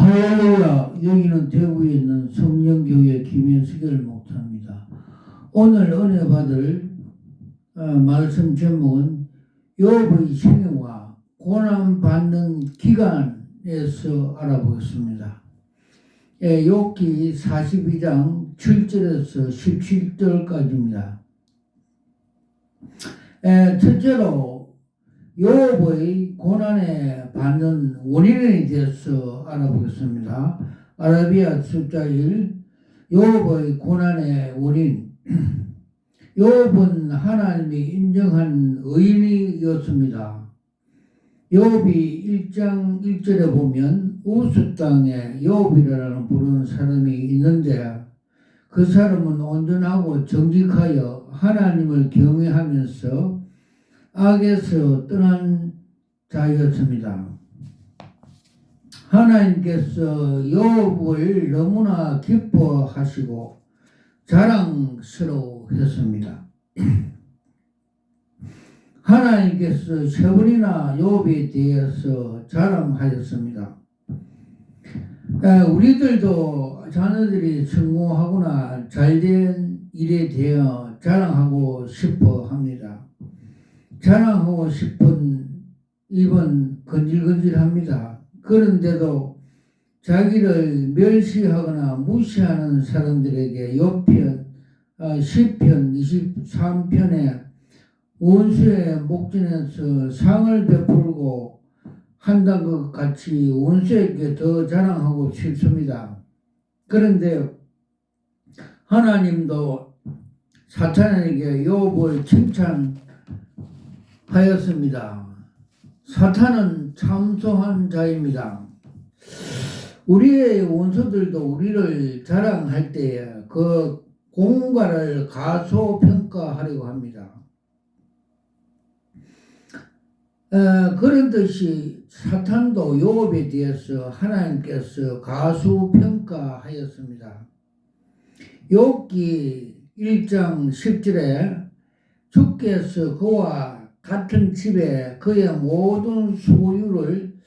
할렐루야. 여기는 대구에 있는 성령교회 김현수결 목사입니다. 오늘 은혜 받을 말씀 제목은 욥의 생애와 고난받는 기간에서 알아보겠습니다. 욥기 42장 7절에서 17절까지입니다. 첫째로 욥의 고난에 받는 원인에 대해서 알아보겠습니다. 아라비아 숫자 1, 욥의 고난의 원인. 욥은 하나님이 인정한 의인이었습니다. 욥이 1장 1절에 보면 우스 땅에 욥이라는 부르는 사람이 있는데 그 사람은 온전하고 정직하여 하나님을 경외하면서 악에서 떠난 자였습니다. 하나님께서 욥을 너무나 기뻐하시고 자랑스러워했습니다. 하나님께서 세 번이나 욥에 대해서 자랑하였습니다. 우리들도 자녀들이 성공하거나 잘된 일에 대해 자랑하고 싶어 합니다. 자랑하고 싶은 입은 건질건질합니다. 그런데도 자기를 멸시하거나 무시하는 사람들에게 욥편 시편 23편에 원수의 목전에서 상을 베풀고 한다는 것 같이 원수에게 더 자랑하고 싶습니다. 그런데 하나님도 사탄에게 욥을 칭찬하였습니다. 사탄은 참소한 자입니다. 우리의 원수들도 우리를 자랑할 때에 그 공과를 가소평가하려고 합니다. 그런 듯이 사탄도 욥에 대해서 하나님께서 가소평가하였습니다. 욥기 1장 10절에 주께서 그와 같은 집에 그의 모든 소유를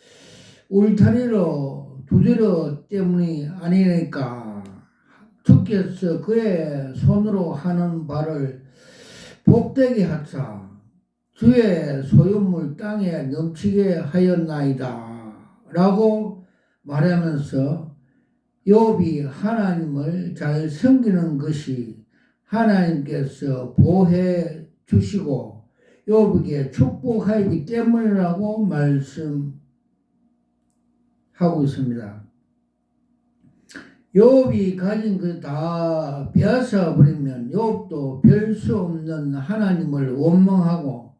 울타리로 두드려 때문이 아니니까 주께서 그의 손으로 하는 바를 복되게 하사 주의 소유물 땅에 넘치게 하였나이다 라고 말하면서 욥이 하나님을 잘 섬기는 것이 하나님께서 보호해 주시고 욥에게 축복하기 때문이라고 말씀하고 있습니다. 욥이 가진 것 다 빼앗아 버리면 욥도 별 수 없는 하나님을 원망하고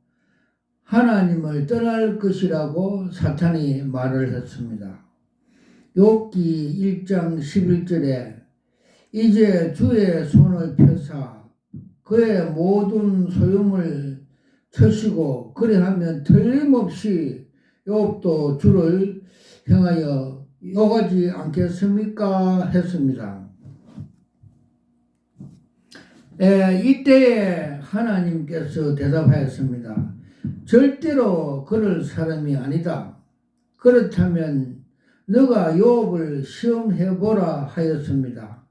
하나님을 떠날 것이라고 사탄이 말을 했습니다. 욥기 1장 11절에 이제 주의 손을 펴사 그의 모든 소유물 쳐시고 그리하면 틀림없이 욥도 주를 향하여 욕하지 않겠습니까? 했습니다. 이때에 하나님께서 대답하였습니다. 절대로 그럴 사람이 아니다. 그렇다면 너가 욥을 시험해보라 하였습니다.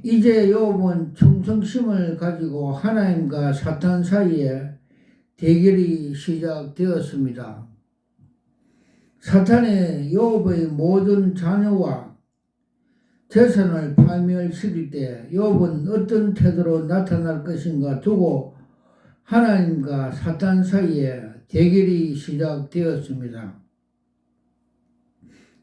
이제 욥은 충성심을 가지고 하나님과 사탄 사이에 대결이 시작되었습니다. 사탄이 욥의 모든 자녀와 재산을 파멸시킬 때 욥은 어떤 태도로 나타날 것인가 두고 하나님과 사탄 사이에 대결이 시작되었습니다.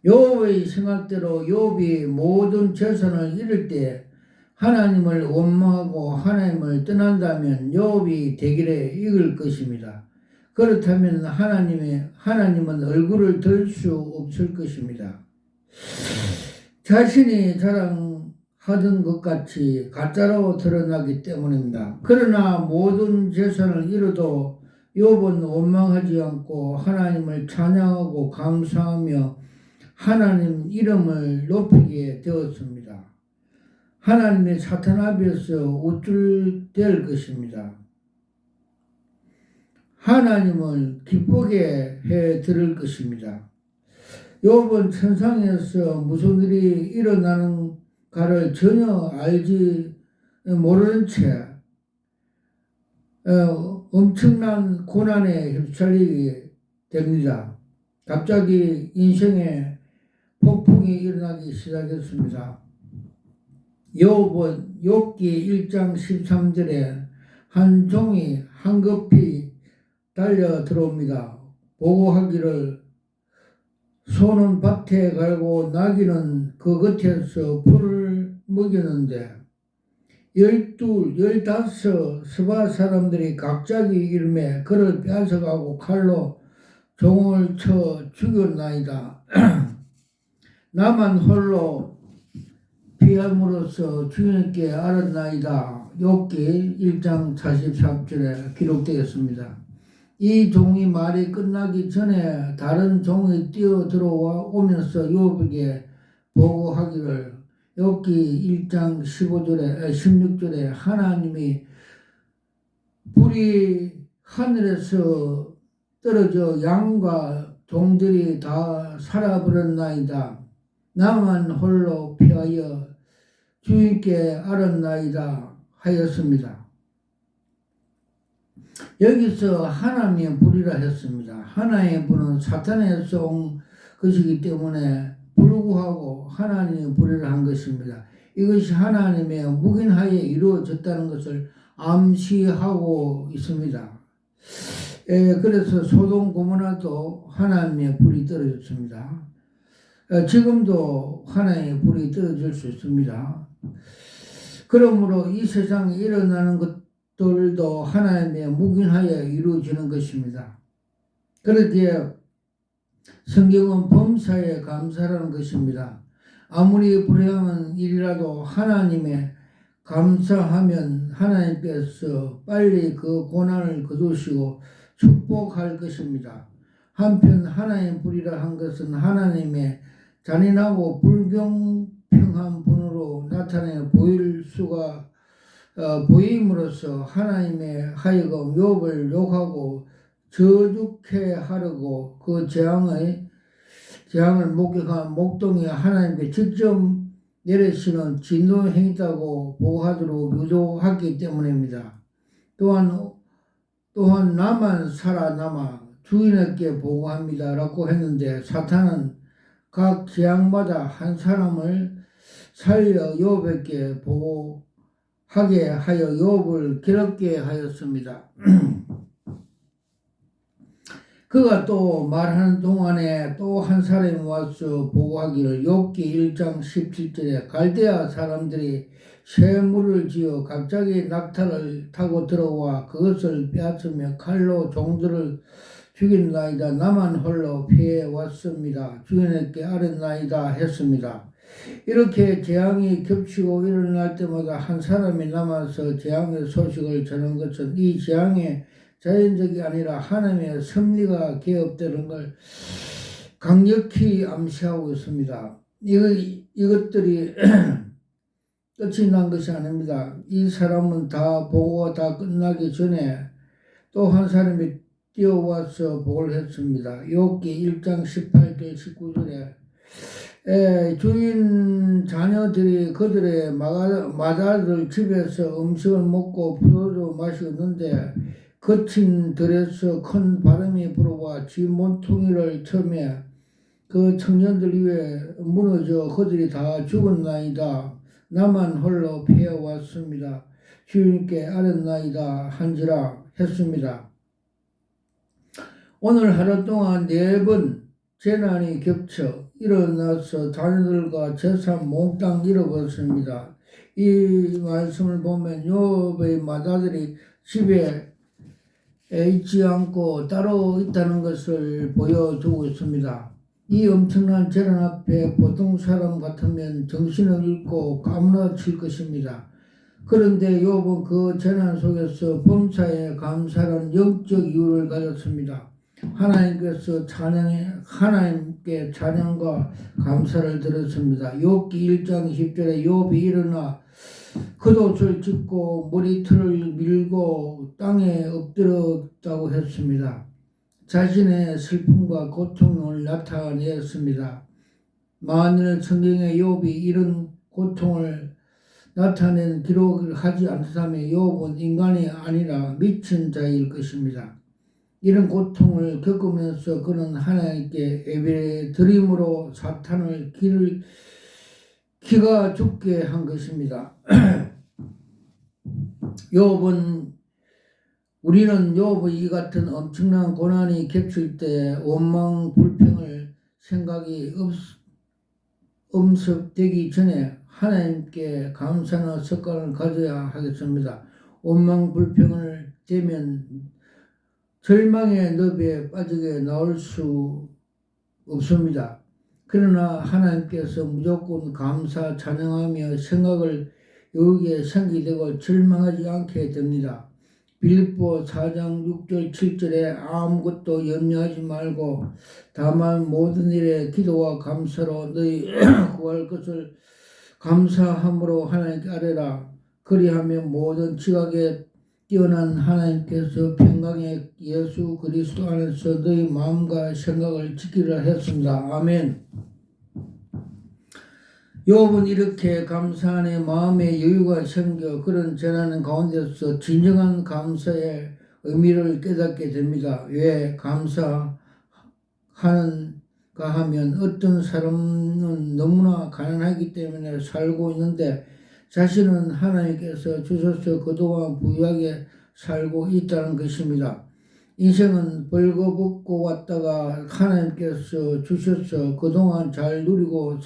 욥의 생각대로 욥이 모든 재산을 잃을 때 하나님을 원망하고 하나님을 떠난다면 욥이 대결에 이길 것입니다. 그렇다면 하나님은 얼굴을 들 수 없을 것입니다. 자신이 자랑하던 것 같이 가짜로 드러나기 때문입니다. 그러나 모든 재산을 잃어도 욥은 원망하지 않고 하나님을 찬양하고 감사하며 하나님 이름을 높이게 되었습니다. 하나님의 사탄 앞에서 우쭐댈 것입니다. 하나님을 기쁘게 해 드릴 것입니다. 욥은 천상에서 무슨 일이 일어나는가를 전혀 알지 모르는 채 엄청난 고난에 휩쓸리게 됩니다. 갑자기 인생에 폭풍이 일어나기 시작했습니다. 욥은 욥기 1장 13절에 한 종이 황급히 달려 들어옵니다. 보고하기를 소는 밭에 갈고 나귀는 그 곁에서 풀을 먹이는데 15 스바 사람들이 갑자기 이름에 그를 뺏어가고 칼로 종을 쳐 죽였나이다. 나만 홀로 피함으로써 주님께 알았나이다. 욥기 1장 43절에 기록되었습니다. 이 종이 말이 끝나기 전에 다른 종이 뛰어들어와 오면서 욥에게 보고하기를 욥기 1장 16절에 하나님이 불이 하늘에서 떨어져 양과 종들이 다 살아버렸나이다. 나만 홀로 피하여 주님께 알았나이다 하였습니다. 여기서 하나님의 불이라 했습니다. 하나님의 불은 사탄에서 온 것이기 때문에 불구하고 하나님의 불이라 한 것입니다. 이것이 하나님의 묵인하에 이루어졌다는 것을 암시하고 있습니다. 그래서 소돔 고모라도 하나님의 불이 떨어졌습니다. 지금도 하나님의 불이 떨어질 수 있습니다. 그러므로 이 세상에 일어나는 것들도 하나님의 묵인하에 이루어지는 것입니다. 그렇기에 성경은 범사에 감사라는 것입니다. 아무리 불행한 일이라도 하나님의 감사하면 하나님께서 빨리 그 고난을 거두시고 축복할 것입니다. 한편 하나님 불이라 한 것은 하나님의 잔인하고 불공평한 분으로 나타내 보일 수가 보임으로써 하나님의 하여금 욥을 욕하고 저주케 하려고 그 재앙을 목격한 목동이 하나님께 직접 내리시는 진노행위다고 보호하도록 유도하기 때문입니다. 또한 나만 살아남아 주인에게 보고합니다 라고 했는데 사탄은 각 재앙마다 한 사람을 살려 욥에게 보고하게 하여 욥을 괴롭게 하였습니다. 그가 또 말하는 동안에 또 한 사람이 와서 보고하기를 욥기 1장 17절에 갈대아 사람들이 쇠물을 지어 갑자기 낙타를 타고 들어와 그것을 빼앗으며 칼로 종들을 죽인나이다. 나만 홀로 피해 왔습니다. 주인에게 알았나이다 했습니다. 이렇게 재앙이 겹치고 일어날 때마다 한 사람이 남아서 재앙의 소식을 전한 것은 이 재앙의 자연적이 아니라 하나님의 섭리가 개업되는 걸 강력히 암시하고 있습니다. 이것들이 끝이 난 것이 아닙니다. 이 사람은 다 보고가 다 끝나기 전에 또 한 사람이 뛰어와서 복을 했습니다. 욥기 1장 18절 19절에 주인 자녀들이 그들의 마다들 집에서 음식을 먹고 포도주 마시었는데 거친 들에서 큰 바람이 불어와 지 몸통이를 쳐매 그 청년들 위에 무너져 그들이 다 죽었나이다. 나만 홀로 피해왔습니다. 주님께 알았나이다 한지라 했습니다. 오늘 하루 동안 4번 재난이 겹쳐 일어나서 자녀들과 재산 몽땅 잃어버렸습니다. 이 말씀을 보면 욥의 마다들이 집에 있지 않고 따로 있다는 것을 보여주고 있습니다. 이 엄청난 재난 앞에 보통 사람 같으면 정신을 잃고 까무러칠 것입니다. 그런데 욥은 그 재난 속에서 범사에 감사한 영적 이유를 가졌습니다. 하나님께 찬양과 감사를 드렸습니다. 욥기 1장 10절에 욥이 일어나 겉옷을 찢고 머리털을 밀고 땅에 엎드렸다고 했습니다. 자신의 슬픔과 고통을 나타내었습니다. 만일 성경에 욥이 이런 고통을 나타낸 기록을 하지 않다면 욥은 인간이 아니라 미친 자일 것입니다. 이런 고통을 겪으면서 그는 하나님께 예배드림으로 사탄을 기가 죽게 한 것입니다. 우리는 욥의 이 같은 엄청난 고난이 겹칠 때 원망 불평을 생각이 엄습되기 전에 하나님께 감사하는 습관을 가져야 하겠습니다. 원망 불평을 되면 절망의 늪에 빠지게 나올 수 없습니다. 그러나 하나님께서 무조건 감사 찬양하며 생각을 여기에 생기되고 절망하지 않게 됩니다. 빌립보 4장 6절 7절에 아무것도 염려하지 말고 다만 모든 일에 기도와 감사로 너희 구할 것을 감사함으로 하나님께 아뢰라. 그리하면 모든 지각에 뛰어난 하나님께서 평강의 예수 그리스도 안에서 너희 마음과 생각을 지키라 했습니다. 아멘. 욥은 이렇게 감사하니 마음에 여유가 생겨 그런 재난 가운데서 진정한 감사의 의미를 깨닫게 됩니다. 왜 감사하는가 하면 어떤 사람은 너무나 가난하기 때문에 살고 있는데 자신은 하나님께서 주셔서 그동안 부유하게 살고 있다는 것입니다. 인생은 벌거벗고 왔다가 하나님께서 주셔서 그동안 잘 누리고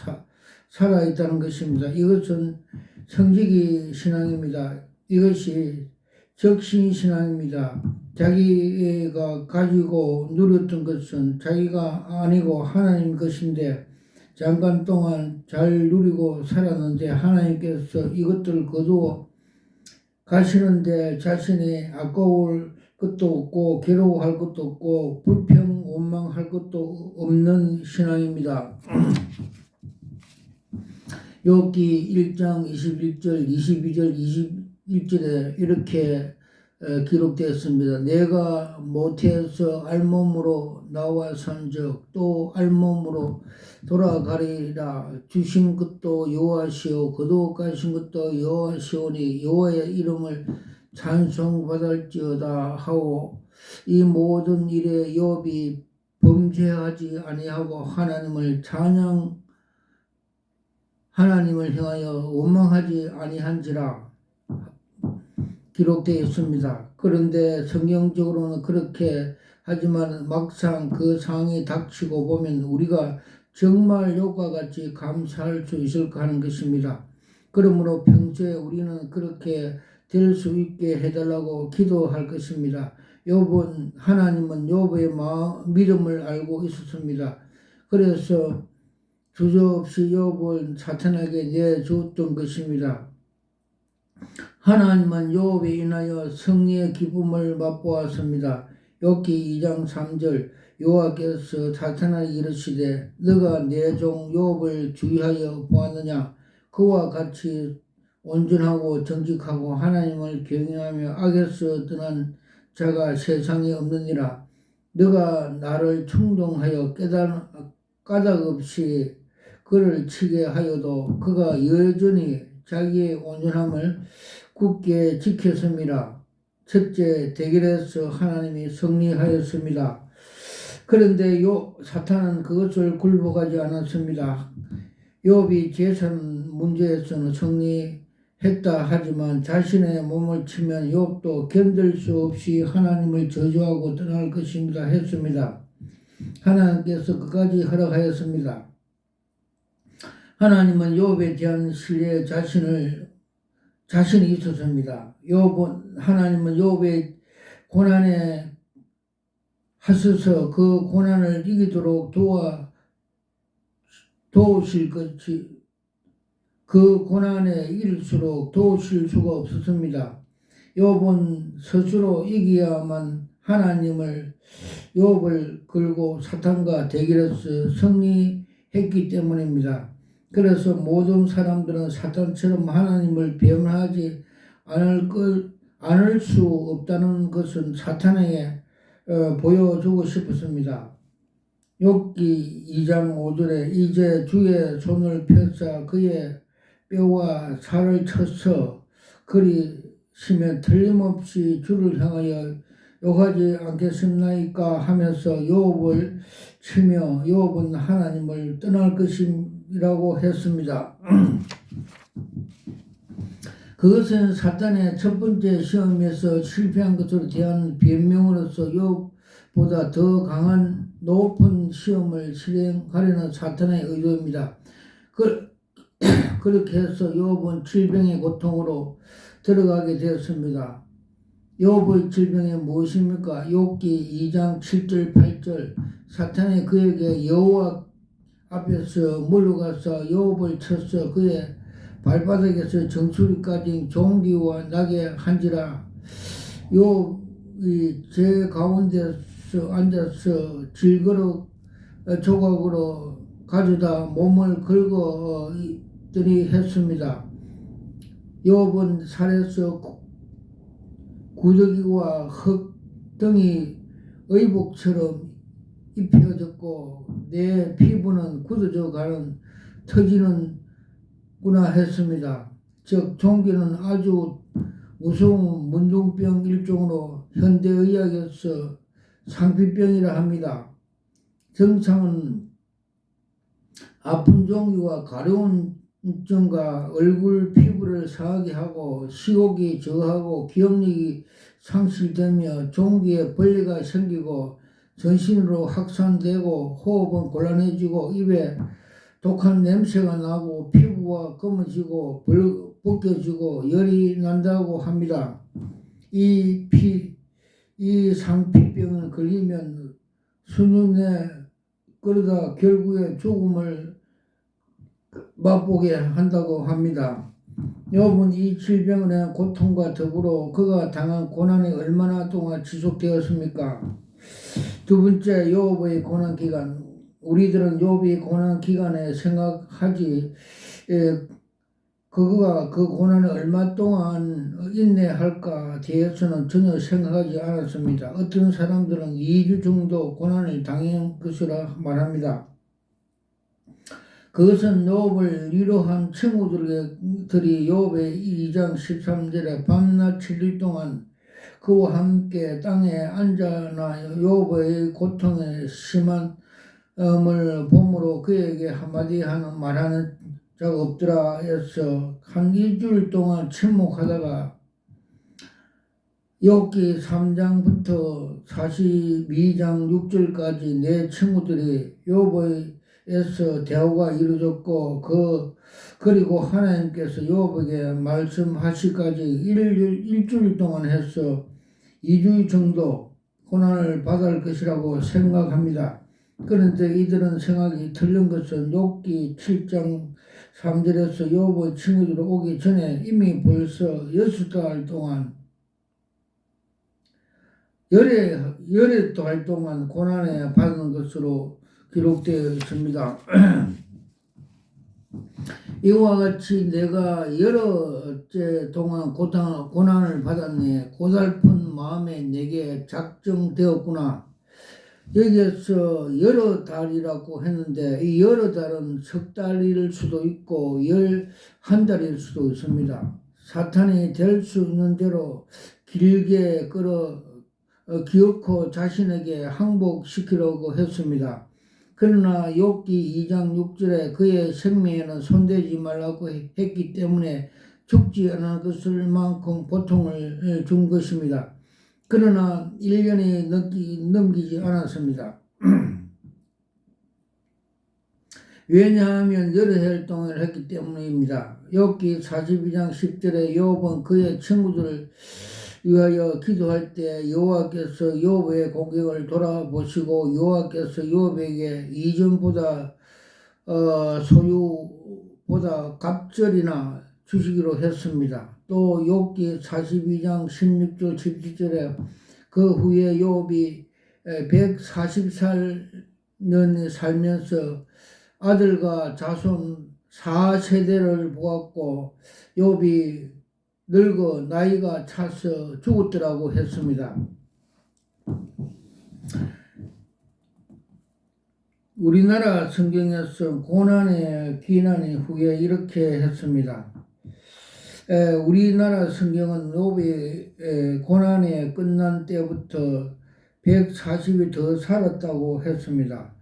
살아있다는 것입니다. 이것은 성직이 신앙입니다. 이것이 적신신앙입니다. 자기가 가지고 누렸던 것은 자기가 아니고 하나님 것인데 잠깐 동안 잘 누리고 살았는데 하나님께서 이것들을 거두어 가시는데 자신이 아까울 것도 없고 괴로워할 것도 없고 불평 원망할 것도 없는 신앙입니다. 욥기 1장 21절 22절 21절에 이렇게 기록되었습니다. 내가 모태에서 알몸으로 나와 산적 또 알몸으로 돌아가리라. 주신 것도 여호와시오 거두어가신 것도 여호와시오니 여호와의 이름을 찬송받을지어다 하오. 이 모든 일에 욥이 범죄하지 아니하고 하나님을 향하여 원망하지 아니한지라 기록되어 있습니다. 그런데 성경적으로는 그렇게 하지만 막상 그 상황이 닥치고 보면 우리가 정말 욥과 같이 감사할 수 있을까 하는 것입니다. 그러므로 평소에 우리는 그렇게 될 수 있게 해달라고 기도할 것입니다. 하나님은 욥의 믿음을 알고 있었습니다. 그래서 주저없이 욥을 사탄에게 내주었던 것입니다. 하나님은 욥에 인하여 승리의 기쁨을 맛보았습니다. 욥기 2장 3절 여호와께서 사탄에게 이르시되 너가 내 종 욥을 주의하여 보았느냐. 그와 같이 온전하고 정직하고 하나님을 경외하며 악에서 떠난 자가 세상에 없느니라. 너가 나를 충동하여 까닭 없이 그를 치게 하여도 그가 여전히 자기의 온전함을 굳게 지켰습니다. 첫째, 대결에서 하나님이 승리하였습니다. 그런데 사탄은 그것을 굴복하지 않았습니다. 욥이 재산 문제에서는 승리했다 하지만 자신의 몸을 치면 욥도 견딜 수 없이 하나님을 저주하고 떠날 것입니다 했습니다. 하나님께서 그까지 허락하였습니다. 하나님은 욥에 대한 신뢰에 자신이 있었습니다. 하나님은 욥의 고난에 하셔서 그 고난을 이기도록 도우실 것이 그 고난에 이를수록 도우실 수가 없었습니다. 욥은 스스로 이기야만 욥을 걸고 사탄과 대결해서 승리했기 때문입니다. 그래서 모든 사람들은 사탄처럼 하나님을 배반하지 않을 수 없다는 것은 사탄에게 보여주고 싶었습니다. 욥기 2장 5절에 이제 주의 손을 펴사 그의 뼈와 살을 쳐서 그리시면 틀림없이 주를 향하여 욕하지 않겠습니까 하면서 욥을 치며 욥은 하나님을 떠날 것이라고 했습니다. 그것은 사탄의 첫 번째 시험에서 실패한 것으로 대한 변명으로서 욥보다 더 강한 높은 시험을 실행하려는 사탄의 의도입니다. 그렇게 해서 욥은 질병의 고통으로 들어가게 되었습니다. 욥의 질병이 무엇입니까? 욥기 2장 7절 8절 사탄이 그에게 여호와 앞에서 물러가서 욥을 쳐서 그의 발바닥에서 정수리까지 종기와 나게 한지라. 욥이 제 가운데서 앉아서 질그릇 조각으로 가져다 몸을 긁어들이 했습니다. 욥은 살에서 구더기와 흙 등이 의복처럼 입혀졌고 내 피부는 굳어져 가는 터지는구나 했습니다. 즉 종기는 아주 무서운 문둥병 일종으로 현대의학에서 상피병이라 합니다. 증상은 아픈 종기와 가려운 증과 얼굴 피부를 상하게 하고 식욕이 저하고 기억력이 상실되며 종기에 벌레가 생기고 전신으로 확산되고 호흡은 곤란해지고 입에 독한 냄새가 나고 피부가 검어지고 벗겨지고 열이 난다고 합니다. 이 상피병은 걸리면 수년에 그러다 결국에 죽음을 맛보게 한다고 합니다. 욥은 이 질병의 고통과 더불어 그가 당한 고난이 얼마나 동안 지속되었습니까? 두 번째, 욥의 고난 기간. 우리들은 욥이 고난 기간에 생각하지 그가 그 고난을 얼마 동안 인내할까 대해서는 전혀 생각하지 않았습니다. 어떤 사람들은 2주 정도 고난을 당한 것이라 말합니다. 그것은 욥을 위로한 친구들이 욥의 2장 13절에 밤낮 7일 동안 그와 함께 땅에 앉아나 욥의 고통에 심한 을 보므로 그에게 한마디 말하는 자가 없더라 해서 한 일주일 동안 침묵하다가 욥기 3장부터 42장 6절까지 내 친구들이 욥에서 대화가 이루어졌고 그리고 하나님께서 욥에게 말씀하시기까지 일주일 동안 해서 2주 정도 고난을 받을 것이라고 생각합니다. 그런데 이들은 생각이 틀린 것은 욥기 7장 3절에서 욥의 친구들이 오기 전에 이미 벌써 6달 동안 열의 달 동안 고난에 받은 것으로 기록되어 있습니다. 이와 같이 내가 여러째 동안 고난을 받았네. 고달픈 마음에 내게 작정되었구나. 여기에서 여러 달이라고 했는데 이 여러 달은 석 달일 수도 있고 11달일 수도 있습니다. 사탄이 될 수 있는 대로 길게 기어코 자신에게 항복시키려고 했습니다. 그러나 욥기 2장 6절에 그의 생명에는 손대지 말라고 했기 때문에 죽지 않은 것을 만큼 고통을 준 것입니다. 그러나 1년이 넘기지 않았습니다. 왜냐하면 여러 해 동안을 했기 때문입니다. 욥기 42장 10절에 욥은 그의 친구들을 위하여 기도할 때 여호와께서 욥의 공격을 돌아보시고 여호와께서 욥에게 이전보다 소유보다 갑절이나 주시기로 했습니다. 또 욥기 42장 16절 17절에 그 후에 욥이 140년 살면서 아들과 자손 4세대를 보았고 욥이 늙어 나이가 차서 죽었더라고 했습니다. 우리나라 성경에서 고난의 기난 후에 이렇게 했습니다. 우리나라 성경은 욥이 고난이 끝난 때부터 140이 더 살았다고 했습니다.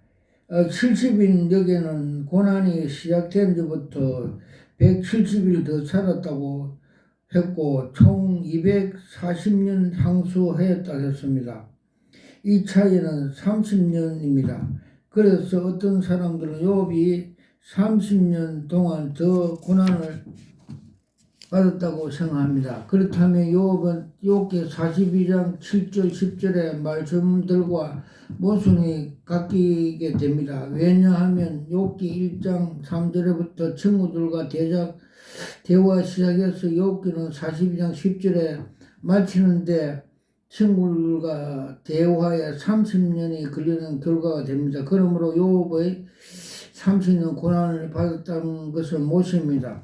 70인역에는 고난이 시작된 지부터 170일 더 살았다고 했고 총 240년 향수하였다고 했습니다. 이 차이는 30년입니다. 그래서 어떤 사람들은 욥이 30년 동안 더 고난을 받았다고 생각합니다. 그렇다면 욥기 42장 7절 10절의 말씀들과 모순이 깎이게 됩니다. 왜냐하면 욥기 1장 3절부터 친구들과 대화 시작해서 욥기는 42장 10절에 마치는데 친구들과 대화에 30년이 걸리는 결과가 됩니다. 그러므로 욥의 30년 고난을 받았다는 것은 못입니다.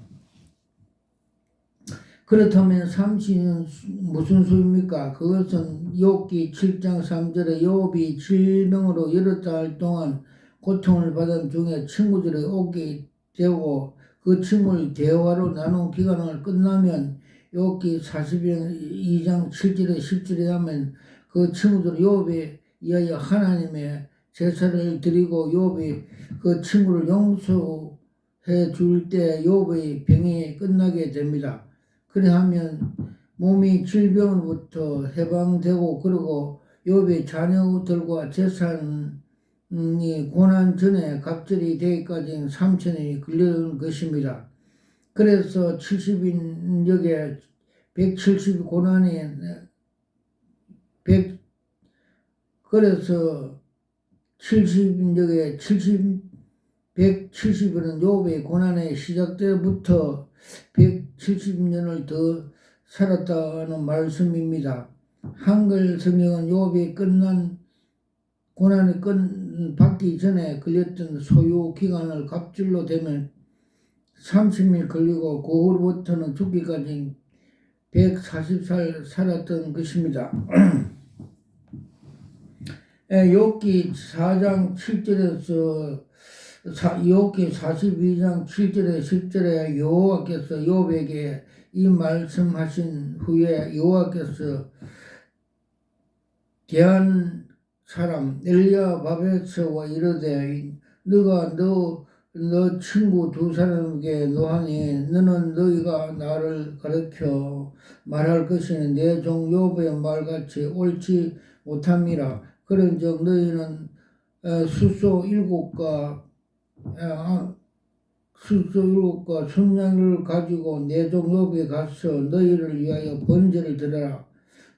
그렇다면 30년 무슨 수입니까? 그것은 욥기 7장 3절에 욥이 질병으로 여러 달 동안 고통을 받은 중에 친구들이 오게 되고 그 친구를 대화로 나눈 기간을 끝나면 욥기 42장 7절에 10절에 하면 그 친구들이 욥에 의하여 하나님의 제사를 드리고 욥이 그 친구를 용서해 줄 때 욥의 병이 끝나게 됩니다. 그래하면 몸이 질병으로부터 해방되고 그리고 욥의 자녀들과 재산이 고난 전에 갑절이 되기까지 3천이 걸리는 것입니다. 그래서 70인역에 170 고난이 그래서 70인역에 170일은 욥의 고난의 시작 때부터 170년을 더 살았다는 말씀입니다. 한글 성경은 욥이 끝난 고난이 받기 전에 걸렸던 소요 기간을 갑절로 되면 30일 걸리고 그 후로부터는 죽기까지 140살 살았던 것입니다. 욥기 4장 7절에서 욥기 42장 7절에 10절에 여호와께서 욥에게 이 말씀하신 후에 여호와께서 대한 사람 엘리야 바벳과 이르되 너가 너 친구 두 사람에게 노하니 너는 너희가 나를 가르쳐 말할 것이니 내 종 욥의 말같이 옳지 못함이라. 그런즉 너희는 숫소 7과 순양을 가지고 내 종 욥에 가서 너희를 위하여 번제를 드려라.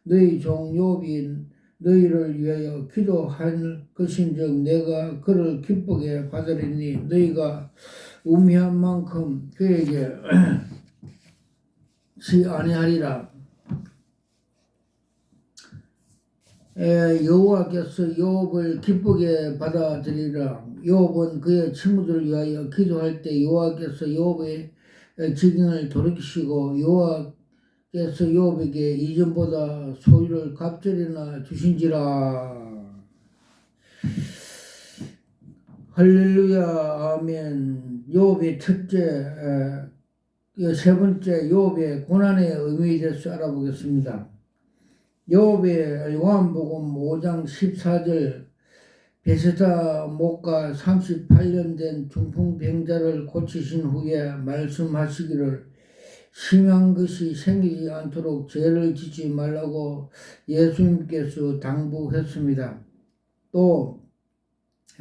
너희 종 욥이 너희를 위하여 기도할 것인즉 내가 그를 기쁘게 받으리니 너희가 우매한 만큼 그에게 지 아니하리라. 여호와께서 욥을 기쁘게 받아들이라. 욥은 그의 친구들을 위하여 기도할 때 여호와께서 욥의 직인을 돌이키시고 여호와께서 욥에게 이전보다 소유를 갑절이나 주신지라. 할렐루야 아멘. 욥의 세 번째 욥의 고난의 의미에 대해서 알아보겠습니다. 욥의 요한복음 5장 14절 베세다 목가 38년 된 중풍병자를 고치신 후에 말씀하시기를 심한 것이 생기지 않도록 죄를 짓지 말라고 예수님께서 당부했습니다. 또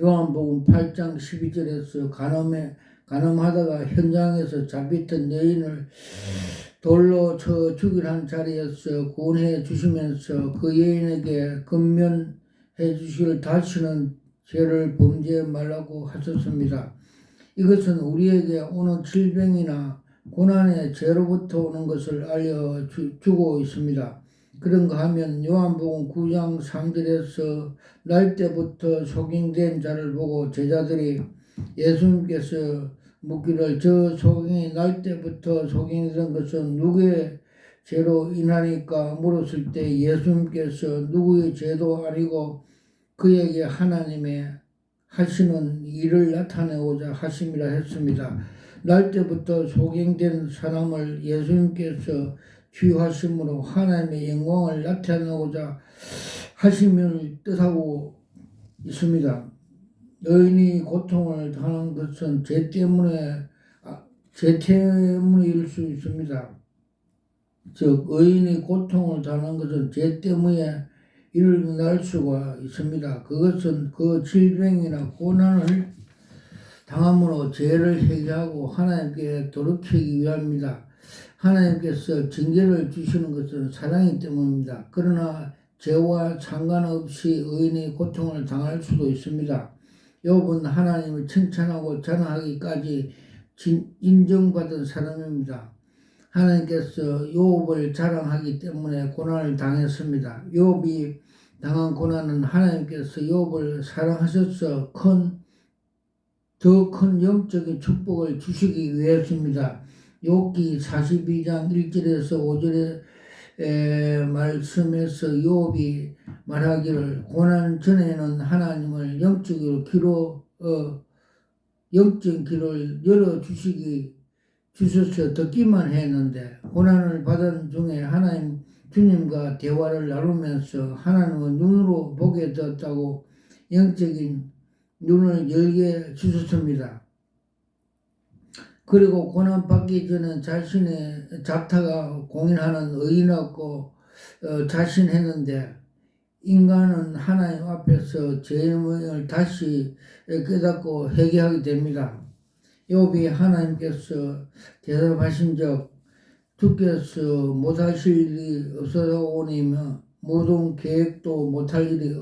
요한복음 8장 12절에서 간음하다가 현장에서 잡혔던 여인을 돌로 쳐 죽이란 자리에서 구원해 주시면서 그 여인에게 근면해 주시길 다시는 죄를 범죄하지 말라고 하셨습니다. 이것은 우리에게 오는 질병이나 고난의 죄로부터 오는 것을 알려주고 있습니다. 그런가 하면 요한복음 9장 3절에서 날 때부터 속인된 자를 보고 제자들이 예수님께서 묻기를 저 소경이 날 때부터 소경된 것은 누구의 죄로 인하니까 물었을 때 예수님께서 누구의 죄도 아니고 그에게 하나님의 하시는 일을 나타내고자 하심이라 했습니다. 날 때부터 소경된 사람을 예수님께서 치유하심으로 하나님의 영광을 나타내고자 하심을 뜻하고 있습니다. 여인이 고통을 당한 것은 죄 때문일 수 있습니다. 즉 의인이 고통을 당한 것은 죄 때문에 일어날 수가 있습니다. 그것은 그 질병이나 고난을 당함으로 죄를 회개하고 하나님께 돌이키기 위함입니다. 하나님께서 징계를 주시는 것은 사랑이기 때문입니다. 그러나 죄와 상관없이 의인이 고통을 당할 수도 있습니다. 욥은 하나님을 칭찬하고 자랑하기까지 인정받은 사람입니다. 하나님께서 욥을 자랑하기 때문에 고난을 당했습니다. 욥이 당한 고난은 하나님께서 욥을 사랑하셔서 더 큰 영적인 축복을 주시기 위해서입니다. 욥기 42장 1절에서 5절의 말씀에서 욥이 말하기를 고난 전에는 하나님을 영적인 길을 주셔서 듣기만 했는데 고난을 받은 중에 하나님 주님과 대화를 나누면서 하나님은 눈으로 보게 되었다고 영적인 눈을 열게 주셨습니다. 그리고 고난받기 전에 자신의 자타가 공인하는 의인이었고 자신했는데 인간은 하나님 앞에서 죄임을 다시 깨닫고 회개하게 됩니다. 욥이 하나님께서 대답하신 적 주께서 못하실 일이 없사오니며 모든 계획도 못할 일이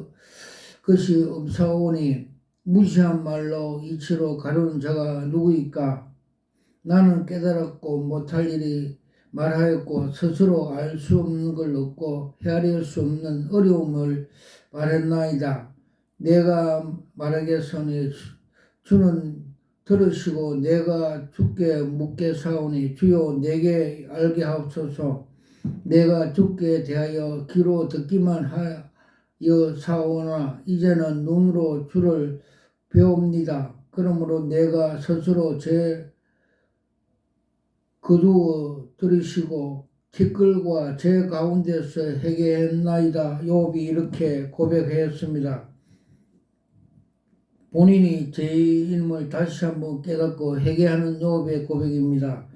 것이 없사오니 무시한 말로 이치로 가르는 자가 누구이까? 나는 깨달았고 못할 일이 말하였고 스스로 알 수 없는 걸 얻고 헤아릴 수 없는 어려움을 말했나이다. 내가 말하겠으니 주는 들으시고 내가 주께 묻겠사오니 주여 내게 알게 하옵소서. 내가 주께 대하여 귀로 듣기만 하여 사오나 이제는 눈으로 주를 배웁니다. 그러므로 내가 스스로 제 거두어 들으시고 티끌과 제 가운데서 회개했나이다. 욥이 이렇게 고백하였습니다. 본인이 죄인임을 다시 한번 깨닫고 회개하는 욥의 고백입니다.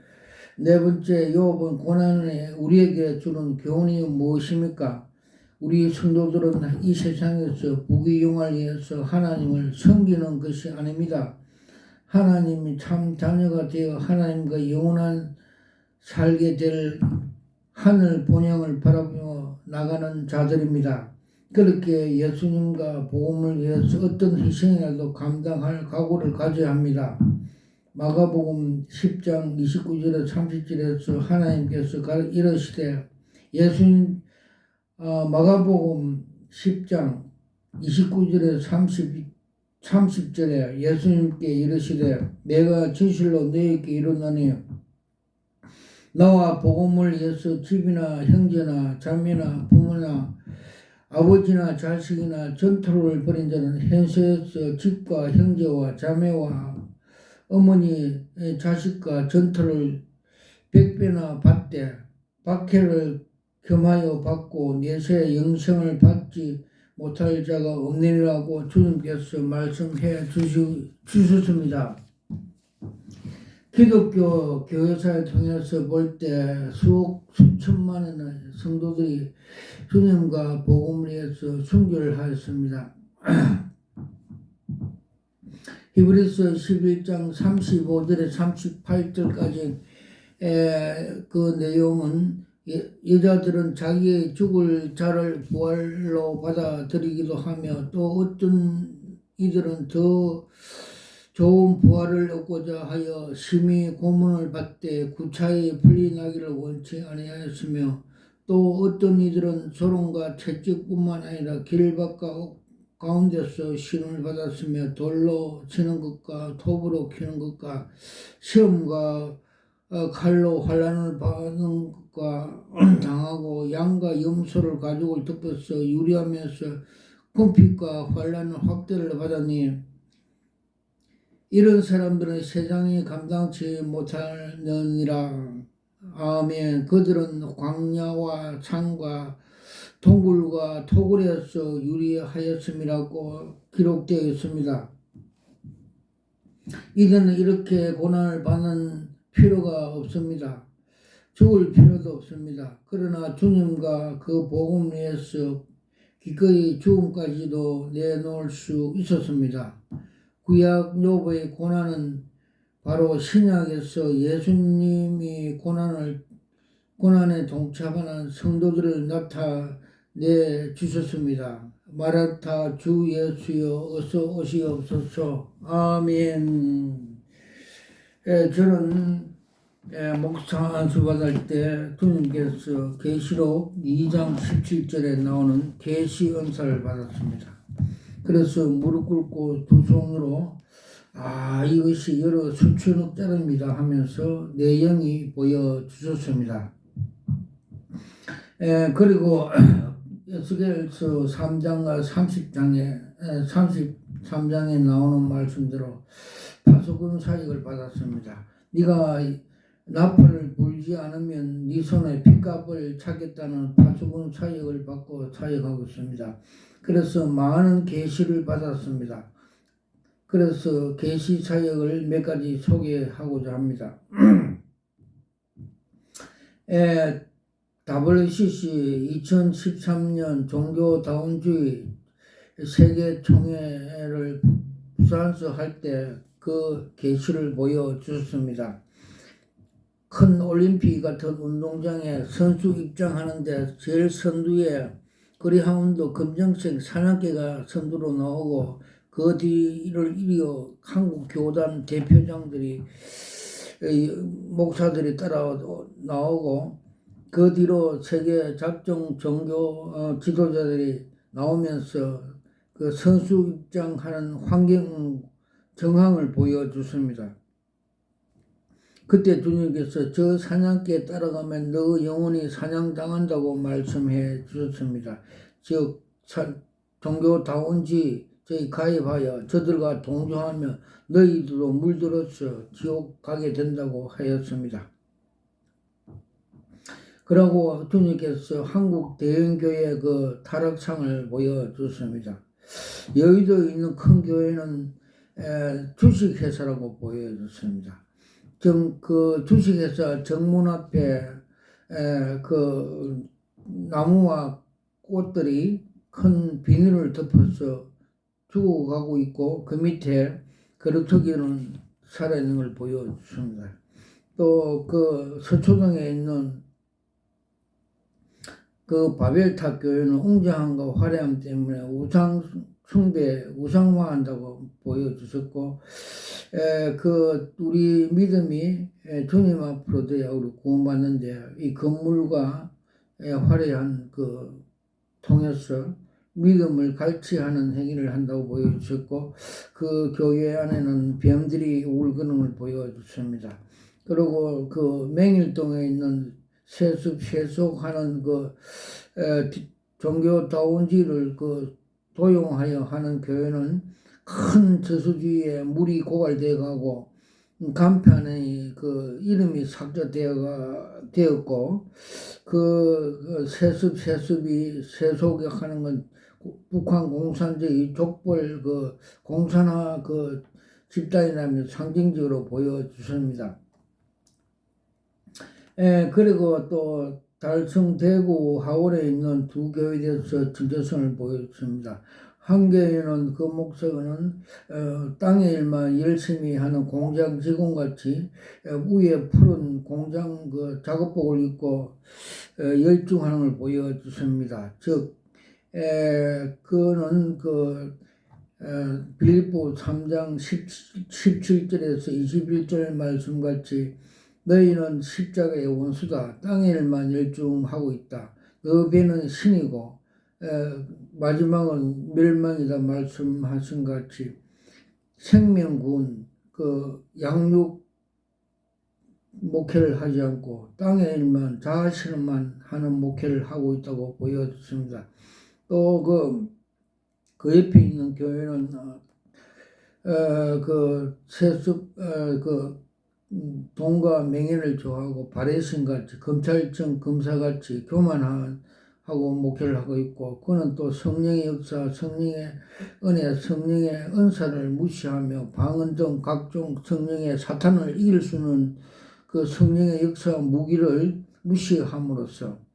네 번째, 욥은 고난에 우리에게 주는 교훈이 무엇입니까? 우리 성도들은 이 세상에서 부귀영화를 위해서 하나님을 섬기는 것이 아닙니다. 하나님이 참 자녀가 되어 하나님과 영원한 살게 될 하늘 본향을 바라보며 나가는 자들입니다. 그렇게 예수님과 복음을 위해서 어떤 희생이라도 감당할 각오를 가져야 합니다. 마가복음 10장 29절에 30절에서 하나님께서 이르시되 마가복음 10장 29절에 30절에 예수님께 이르시되 내가 진실로 너희에게 이르노니 나와 복음을 위해서 집이나 형제나 자매나 부모나 아버지나 자식이나 전토를 벌인 자는 현세에서 집과 형제와 자매와 어머니 자식과 전토를 100배나 받되 박해를 겸하여 받고 내세 영생을 받지 못할 자가 없느니라고 주님께서 말씀해 주셨습니다. 기독교 교회사를 통해서 볼 때 수천만의 성도들이 주님과 복음을 위해서 순교를 하였습니다. 히브리서 11장 35절에 38절까지 그 내용은 여자들은 자기의 죽을 자를 부활로 받아들이기도 하며 또 어떤 이들은 더 좋은 부활을 얻고자 하여 심히 고문을 받되 구차히 풀려나기를 원치 아니하였으며 또 어떤 이들은 소롱과 채찍뿐만 아니라 길 가운데서 시험을 받았으며 돌로 치는 것과 톱으로 키는 것과 시험과 칼로 환난을 받는 것과 당하고 양과 염소를 가죽을 덮어서 유리하면서 궁핍과 환난 확대를 받았니 이런 사람들은 세상이 감당치 못하느니라. 아멘. 그들은 광야와 창과 동굴과 토굴에서 유리하였음이라고 기록되어 있습니다. 이들은 이렇게 고난을 받는 필요가 없습니다. 죽을 필요도 없습니다. 그러나 주님과 그 복음 위에서 기꺼이 죽음까지도 내놓을 수 있었습니다. 구약 욥의 고난은 바로 신약에서 예수님이 고난에 동참하는 성도들을 나타내 주셨습니다. 마라타 주 예수여 어서 오시옵소서. 아멘. 저는 목사 안수 받을 때 주님께서 계시록 2장 17절에 나오는 계시 은사를 받았습니다. 그래서 무릎 꿇고 두 손으로 이것이 여러 수천억짜리입니다 하면서 내용이 보여주셨습니다. 그리고 에스겔서 3장과 33장에 나오는 말씀대로 파수꾼 사역을 받았습니다. 네가 나팔을 불지 않으면 네 손에 핏값을 찾겠다는 파수꾼 사역을 받고 사역하고 있습니다. 그래서 많은 계시를 받았습니다. 그래서 계시 사역을 몇 가지 소개하고자 합니다. WCC 2013년 종교다운주의 세계총회를 부산에서 할 때 그 계시를 보여주셨습니다. 큰 올림픽 같은 운동장에 선수 입장하는데 제일 선두에 그리하운드 검정색 사냥개가 선두로 나오고 그 뒤를 이어 한국 교단 대표장들이 목사들이 따라 나오고 그 뒤로 세계 각종 종교 지도자들이 나오면서 그 선수 입장하는 환경 정황을 보여주십니다. 그때 주님께서 저 사냥개에 따라가면 너 영혼이 사냥당한다고 말씀해 주셨습니다. 즉 종교다운지 저희 가입하여 저들과 동조하며 너희들도 물들어서 지옥 가게 된다고 하였습니다. 그러고 주님께서 한국 대형교회 그 타락상을 보여주셨습니다. 여의도에 있는 큰 교회는 주식회사라고 보여줬습니다. 그 주식회사 정문 앞에 그 나무와 꽃들이 큰 비닐을 덮어서 죽어가고 있고 그 밑에 그루터기는 살아있는 걸 보여줬습니다. 또 그 서초동에 있는 그 바벨탑 교회는 웅장함과 화려함 때문에 우상 숭배, 우상화한다고 보여주셨고, 우리 믿음이 주님 앞으로 돼야 우리 구원받는데, 이 건물과 화려한 통해서 믿음을 갈취하는 행위를 한다고 보여주셨고, 그 교회 안에는 뱀들이 울거는 보여주십니다. 그리고 그 맹일동에 있는 세속하는 종교다운지를 도용하여 하는 교회는 큰 저수지에 물이 고갈되어 가고 간판에 이름이 삭제되었고 세습이 세속하는 건 북한 공산주의 족벌 공산화 집단이라며 상징적으로 보여주십니다. 그리고 또 달성 대구 하월에 있는 두 교회에 대해서 진정성을 보여줬습니다. 한 교회는 그 목사는 땅의 일만 열심히 하는 공장 직원같이 위에 푸른 공장 작업복을 입고 열중하는 걸 보여주십니다. 즉 그는 빌립보 3장 17절에서 21절 말씀같이 너희는 십자가의 원수다. 땅의 일만 열중하고 있다. 너 배는 신이고 마지막은 멸망이다 말씀하신 같이 생명군 양육 목회를 하지 않고 땅의 일만 자아실험만 하는 목회를 하고 있다고 보여졌습니다. 또 그 옆에 있는 교회는 그 세습 돈과 명예를 좋아하고 바레신같이 검찰청 검사같이 교만하고 목회를 하고 있고, 그는 또 성령의 역사, 성령의 은혜, 성령의 은사를 무시하며 방언 등 각종 성령의 사탄을 이길 수 있는 그 성령의 역사 무기를 무시함으로써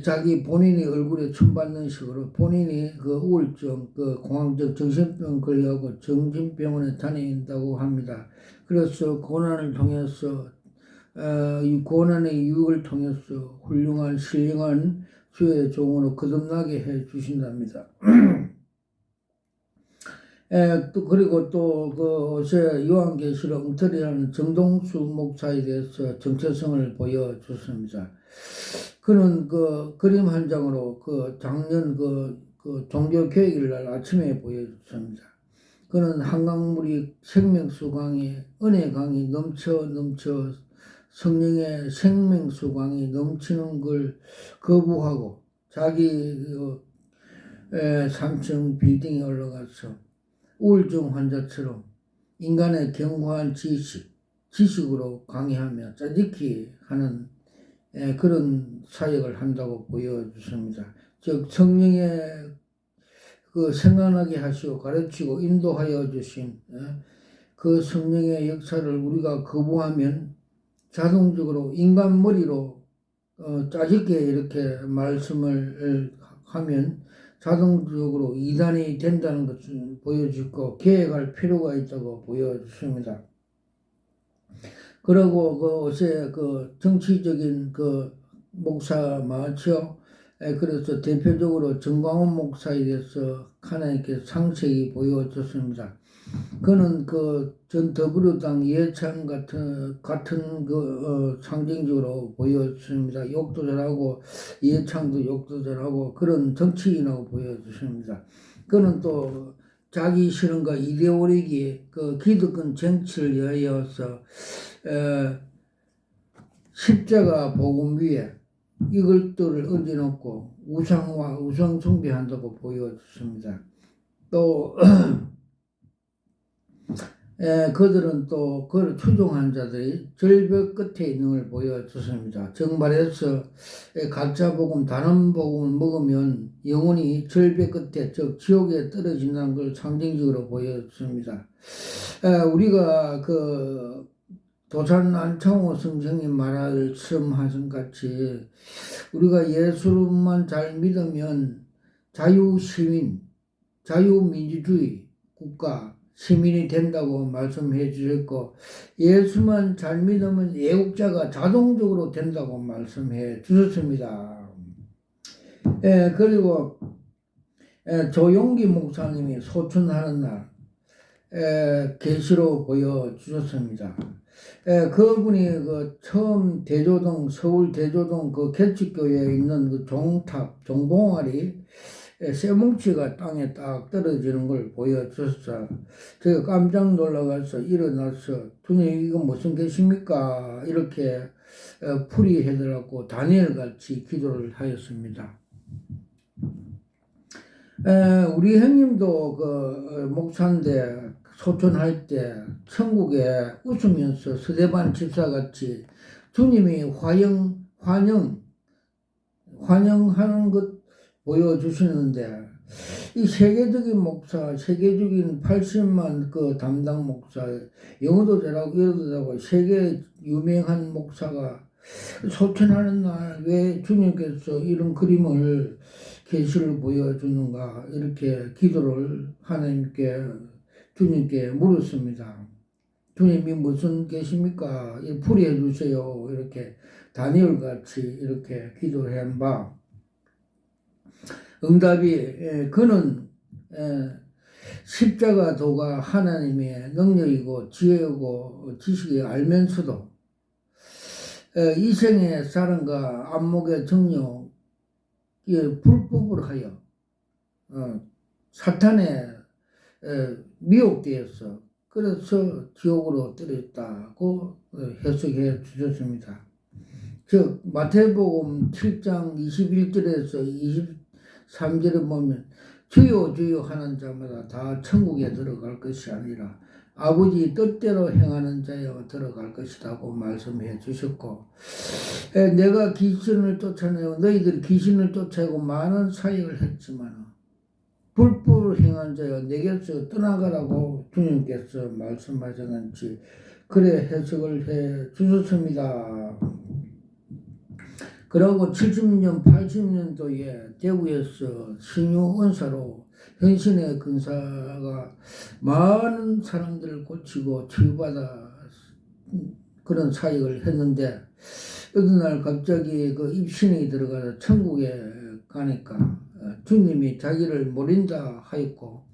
자기 본인이 얼굴에 춤 받는 식으로 본인이 그 우울증, 그 공황증, 정신병 걸려고 정신병원에 다닌다고 합니다. 그래서 고난을 통해서 이 고난의 유혹을 통해서 훌륭한 신령한 주의 종으로 거듭나게 해 주신답니다. 또 그리고 또 그 어제 요한계시록 엉터리라는 정동수 목사에 대해서 정체성을 보여줬습니다. 그는 그 그림 한 장으로 그 작년 그 종교 교육일 날 아침에 보여줬습니다. 그는 한강물이 생명수 강이, 은혜 강이 넘쳐 성령의 생명수 강이 넘치는 걸 거부하고 자기 3층 빌딩에 올라가서 우울증 환자처럼 인간의 견고한 지식으로 강의하며 짜집기 하는 그런 사역을 한다고 보여주십니다. 즉 성령의 그 생각나게 하시고 가르치고 인도하여 주신 그 성령의 역사를 우리가 거부하면 자동적으로 인간 머리로 짜집게 이렇게 말씀을 하면 자동적으로 이단이 된다는 것을 보여주고 계획할 필요가 있다고 보여주십니다. 그리고 그 어제 그 정치적인 그 목사 많죠. 그래서 대표적으로 정광훈 목사에 대해서 하나님께 상세히 보여줬습니다. 그는 그 전 더불어당 이해찬 같은 상징적으로 보여줬습니다. 욕도 잘하고 이해찬도 욕도 잘하고 그런 정치인이라고 보여줬습니다. 그는 또 자기 실현과 이데올로기 그 기득권 정치를 위하여서 십자가 복음 위에 이것들을 얹어놓고 우상과 우상 숭배한다고 보여줬습니다. 또 그들은 또 그를 추종한 자들이 절벽 끝에 있는 걸 보여줬습니다. 정말해서 가짜 복음, 다른 복음을 먹으면 영혼이 절벽 끝에, 즉 지옥에 떨어진다는 걸 상징적으로 보여줬습니다. 우리가 그 도산 안창호 선생님 말씀하신 같이 우리가 예수만 잘 믿으면 자유시민, 자유민주주의 국가 시민이 된다고 말씀해 주셨고, 예수만 잘 믿으면 애국자가 자동적으로 된다고 말씀해 주셨습니다. 그리고 조용기 목사님이 소천하는 날 계시로 보여주셨습니다. 그분이 그 처음 대조동, 서울 대조동 그 개척교회에 있는 그 종탑, 종봉아리 쇠뭉치가 땅에 딱 떨어지는 걸 보여줬어. 제가 깜짝 놀라서 일어나서 주님 이거 무슨 계십니까? 이렇게 풀이해달라고 다니엘 같이 기도를 하였습니다. 우리 형님도 그 목사인데 소천할 때 천국에 웃으면서 서대반 집사같이 주님이 환영하는 것 보여주시는데, 이 세계적인 목사, 세계적인 80만 그 담당 목사, 영어도 잘하고 이어도 잘하고 세계 유명한 목사가 소천하는 날 왜 주님께서 이런 그림을 계시를 보여주는가, 이렇게 기도를 하나님께 주님께 물었습니다. 주님이 무슨 계십니까? 풀이해 주세요. 이렇게 다니엘 같이 이렇게 기도를 한 바, 응답이 그는 십자가 도가 하나님의 능력이고 지혜이고 지식이 알면서도 이생의 사랑과 안목의 정욕 불법을 하여 사탄에 미혹되었어. 그래서 지옥으로 떨어졌다고 해석해 주셨습니다. 즉 마태복음 7장 21절에서 23절에 보면 주여 주여 하는 자마다 다 천국에 들어갈 것이 아니라 아버지 뜻대로 행하는 자여 들어갈 것이라고 말씀해 주셨고, 내가 귀신을 쫓아내고 너희들이 귀신을 쫓아내고 많은 사역을 했지만 불법을 행한 자여 내게서 떠나가라고 주님께서 말씀하셨는지 그래 해석을 해 주셨습니다. 그러고 70년, 80년도에 대구에서 신유 은사로 현신의 근사가 많은 사람들을 고치고 치유받아 그런 사역을 했는데, 어느 날 갑자기 그 입신이 들어가서 천국에 가니까 주님이 자기를 모른다 하였고,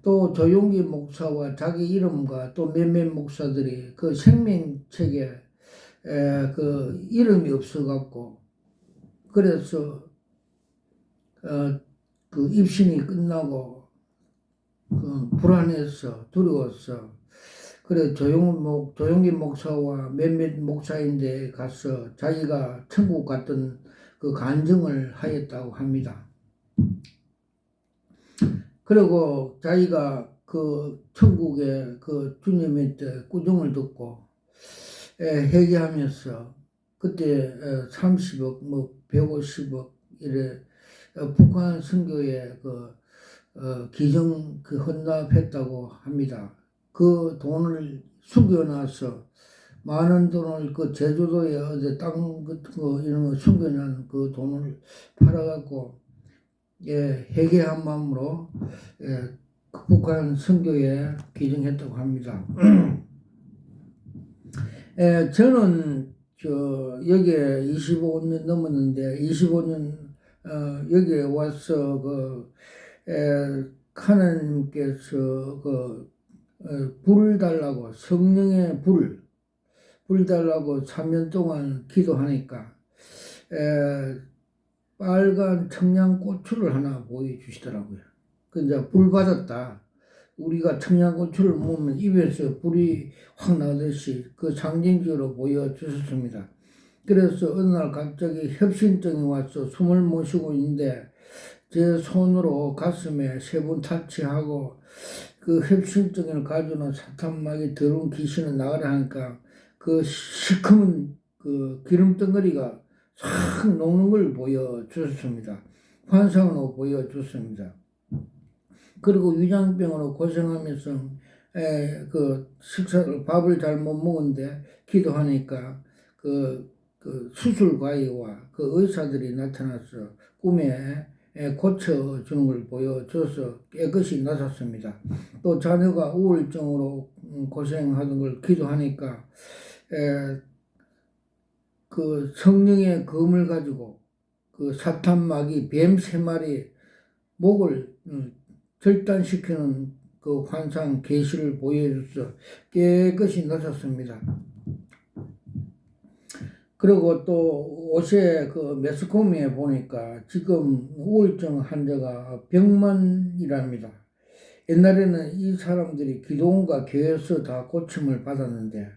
또 조용기 목사와 자기 이름과 또 몇몇 목사들이 그 생명책에 그 이름이 없어갖고, 그래서 그 입신이 끝나고 불안해서 두려웠어. 그래 조용기 목사와 몇몇 목사인데 가서 자기가 천국 갔던 그 간증을 하였다고 합니다. 그리고 자기가 그 천국에 그 주님한테 꾸중을 듣고 회개하면서 그때 30억, 150억 이래 북한 선교에 기정 헌납했다고 합니다. 그 돈을 숨겨놔서 많은 돈을 그 제주도에 어디 땅 같은 거 이런 거 숨겨놓은 그 돈을 팔아갖고 회개한 마음으로 그 북한 선교에 기증했다고 합니다. 저는 여기에 25년 넘었는데 25년 여기에 와서 하나님께서 불을 달라고 성령의 불 달라고 3년 동안 기도하니까 빨간 청양고추를 하나 보여주시더라고요. 그 이제 불 받았다. 우리가 청양고추를 먹으면 입에서 불이 확 나듯이 그 상징적으로 보여주셨습니다. 그래서 어느 날 갑자기 협신증이 와서 숨을 못 쉬고 있는데 제 손으로 가슴에 3번 타치하고 그 협신증을 가져오는 사탄마귀 더러운 귀신을 나가라 하니까 그 시커먼 그 기름덩어리가 싹 녹는 걸 보여주셨습니다. 환상으로 보여줬습니다. 그리고 위장병으로 고생하면서 식사를 밥을 잘 못 먹었는데 기도하니까 그 수술과의와 그 의사들이 나타나서 꿈에 고쳐주는 걸 보여줘서 깨끗이 나섰습니다. 또 자녀가 우울증으로 고생하던 걸 기도하니까 그 성령의 검을 가지고 그 사탄마귀 뱀 3마리 목을 절단시키는 그 환상 계시를 보여줘서 깨끗이 나섰습니다. 그리고 또 옷에 그 매스컴에 보니까 지금 우울증 환자가 100만이랍니다. 옛날에는 이 사람들이 기도원과 교회에서 다 고침을 받았는데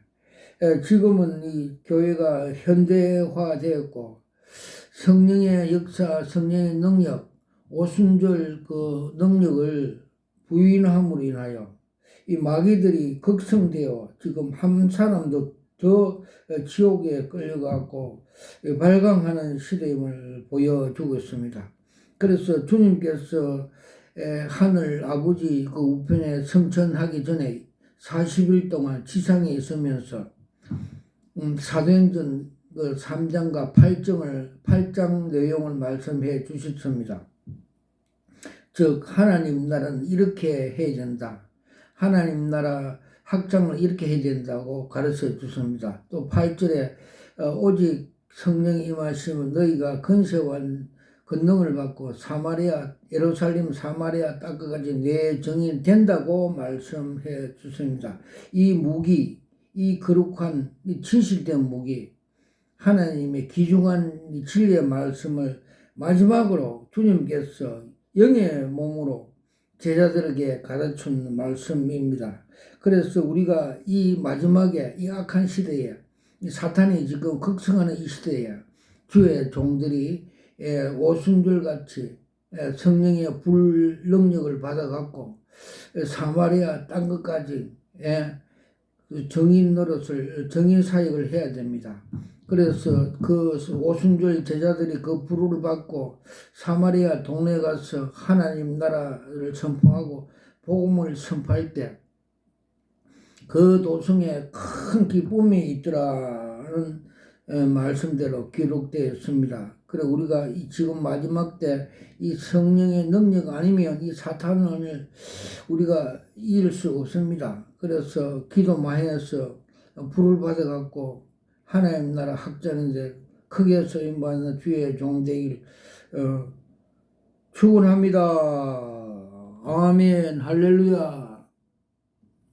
지금은 이 교회가 현대화되었고 성령의 역사, 성령의 능력, 오순절 그 능력을 부인함으로 인하여 이 마귀들이 극성되어 지금 한 사람도 더 지옥에 끌려가고 발광하는 시대임을 보여주고 있습니다. 그래서 주님께서 하늘 아버지 그 우편에 승천하기 전에 40일 동안 지상에 있으면서 사도행전 그 3장과 8장 내용을 말씀해 주셨습니다. 즉 하나님 나라는 이렇게 해야 된다. 하나님 나라 확장을 이렇게 해야 된다고 가르쳐 주십니다. 또 8절에 오직 성령이 임하시면 너희가 권세와 권능을 받고 예루살렘 사마리아 땅까지 내 정인 된다고 말씀해 주십니다. 이 무기, 이 거룩한 이 진실된 무기, 하나님의 귀중한 진리의 말씀을 마지막으로 주님께서 영의 몸으로 제자들에게 가르친 말씀입니다. 그래서 우리가 이 마지막에 이 악한 시대에 이 사탄이 지금 극성하는 이 시대에 주의 종들이 오순절같이 성령의 불 능력을 받아갖고 사마리아 땅 끝까지 그 정인 노릇을 정인 사역을 해야 됩니다. 그래서 그 오순절 제자들이 그 부름을 받고 사마리아 동네에 가서 하나님 나라를 선포하고 복음을 선포할 때 그 도성에 큰 기쁨이 있더라는 말씀대로 기록되어 있습니다. 그래 우리가 지금 마지막 때 이 성령의 능력 아니면 이 사탄을 우리가 이길 수 없습니다. 그래서 기도 많이 해서 불을 받아갖고 하나님 나라 확장인데 크게 쓰임받는 주의 종되길 축원합니다. 아멘 할렐루야.